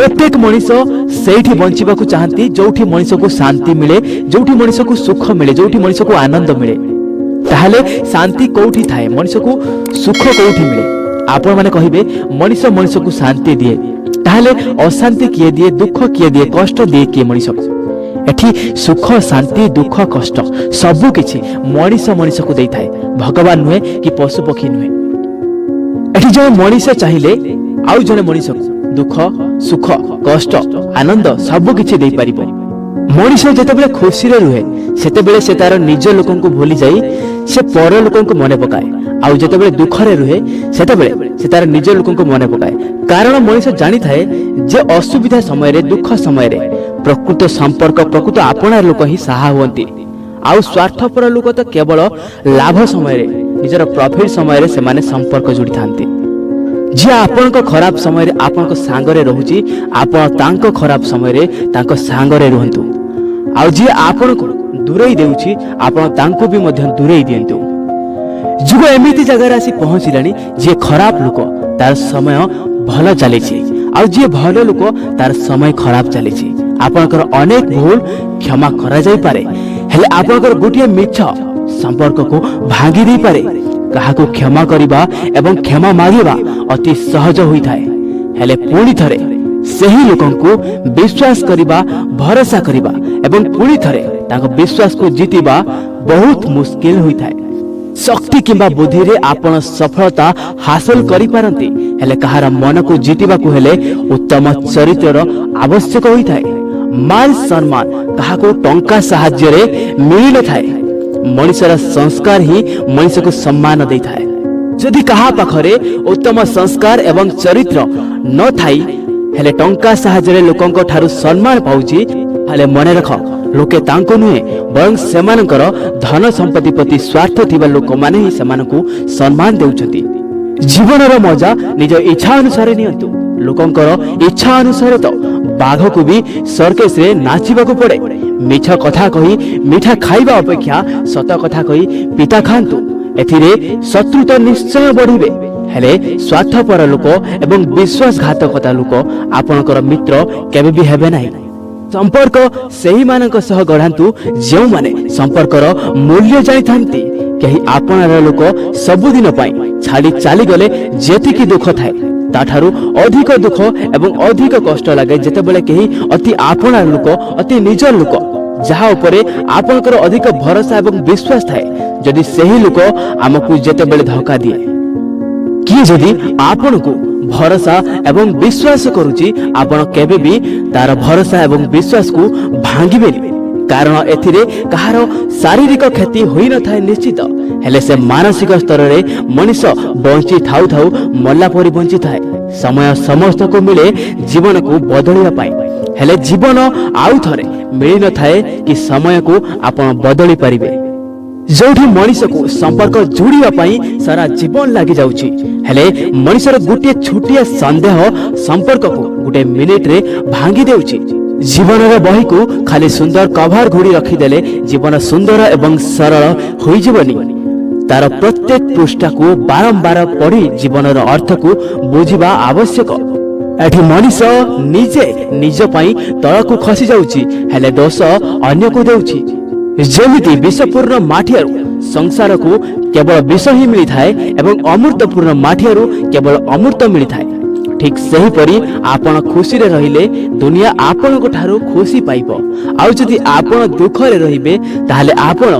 प्रत्येक मनीष सेठी बंचिबाकू चाहती जोठी मनीष को शांति मिले, जोठी मनीष को सुख मिले, जोठी मनीष को आनंद मिले। ताहले शांति कोठी थाए, मनीष को सुख कोठी मिले? आपण माने कहिबे मनीष मनीष को शांति दिए, ताहले अशांति किए दिए, दुख किए दिए, कष्ट दिए किए मनीष को? एठी सुख शांति दुख कष्ट सबु किछि मनीष मनीष को देई थाए, भगवान नुहे कि पशु पक्षी नुहे। एठी जो मनीष चाहिए आउ जने मनीष दुख सुख कष्ट आनंद सबु किछि देई परिबो। मनीष जेतेबेले खुशी रे रुहे सेतेबेले से तार निज लोकन को भूली जाई से पर लोकन को मने पकाए, आउ जेतेबेले दुख रे रुहे सेतेबेले से तार निज लोकन को मने पकाए। कारण मनीष जानी थाए जे असुविधा समय रे दुख समय रे प्रकृत संपर्क प्रकृत आपणार लोक ही साहा हुअंती, आउ स्वार्थपर लोक तो केवल लाभ समय रे निजर प्रॉफिट समय रे से माने संपर्क जोड़ी थांती। जे आपन को खराब समय रे आपन को सांगरे रहुची, आपन तांको खराब समय रे तांको सांगरे रहंतु, आउ जे आपन को दूरेई देउची आपन तांको भी मध्य दूरेई दियंतु। जुग एमिति जगह आसी पहुंचिलानी जे खराब लोक तार समय भल चलीछि, आउ जे भल लोक तार समय खराब चलीछि। आपनकर अनेक भूल क्षमा करा जाई पारे, हेले आपनकर गोटिए मिछ संपर्क को भांगी दे पारे। काहाको क्षमा करिबा एवं क्षमा मागिबा अति सहज होई थाए, हेले पुणी थरे सही लोकन को विश्वास करिबा भरोसा करिबा एवं पुणी थरे ताको विश्वास को जीतिबा बहुत मुश्किल होई थाए। शक्ति किंबा बुद्धि रे आपण सफलता हासिल करि पारंती, हेले कहार मन को जीतिबा को हेले उत्तम चरित्र आवश्यक होई थाए। मान सम्मान काहाको टंका साहाय्य रे मिली न थाए, मनुष्यर संस्कार ही मनुष्य को सम्मान दे थाए। यदि कहा पाखरे उत्तम संस्कार एवं चरित्र न थाई हेले टंका साहाय्य रे लोकंको ठारू सम्मान पाउची, हेले मने रख लोके तांको नुहे बरं सेमानकर धन संपत्ति प्रति स्वार्थ थिबा लोक माने ही सेमानकु सम्मान देउछंती। जीवनर मजा निज इच्छा अनुसार नियंतु, लोकंकर इच्छा अनुसार तो बाघ को भी सर्कस रे नाचिबा को पड़े। मिछ कथा कही मिठा खाइबा अपेक्षा सत कथा कही पिता खांतु, एथिरे शत्रु तो निश्चय बढ़िबे, हेले स्वार्थपर लोक एवं विश्वासघातकता लोक आपनकर मित्र केबे भी हेबे नाही। संपर्क सही मानक सह गढ़ांतु जेउ माने संपर्कर मूल्य जानि थांती। कहीं आपनार लोक सबुदिन पाई छाड़ी चली गले जेतिकी दुख थाए ताठारू अधिक दुख एवं अधिक कष्ट लगे जेतेबेले कहीं अति आपनार लोक अति निजर लोक जहा उपरे आपनकर अधिक भरोसा एवं विश्वास थाए, जदि सही लोक आमकु जेतेबेले धोखा दिए किए जदि आपन को भरोसा एवं विश्वास करूची आपण केबे भी तार भरोसा एवं विश्वास को भांगिबेनी। कारण एथिरे कहार शारीरिक क्षति होई न थाए निश्चित, हेले से मानसिक स्तर रे मनुष्य बंची थाउ थाउ मल्ला परि बंची थाए। समय समस्त को मिले जीवन को बदलिया पाई, हेले जीवन आउ थरे मिली न थाए कि समय को आपण बदली परिबे। जोठी मनुष्य को संपर्क जोड़िया पाई सारा जीवन लागि जाउची, हेले मनुष्यर गोटे छोटिया संदेह संपर्क को गोटे मिनिट रे भांगी देउची। जीवन बही को खाली सुंदर कवर घोड़ी रखीदेले जीवन सुंदर एवं सरल होई जीवनी। तार प्रत्येक पृष्ठा को बारंबार पढ़ी जीवन अर्थ को बुझिबा आवश्यक। एठी मनुष्य निजे निज पाई तळ को खसी जाउची, हेले दोष अन्य को देउची। जेमिति विषपूर्ण माठियारू संसार को केवल विष ही मिली थाए एवं अमृतपूर्ण माठियारू केवल अमृत मिली थाए, ठीक सही परी आपण खुशी रे रहिले दुनिया आपण को ठारू खुशी पाइबो, आउ जदि आपण दुख रे रहिबे ताहले आपण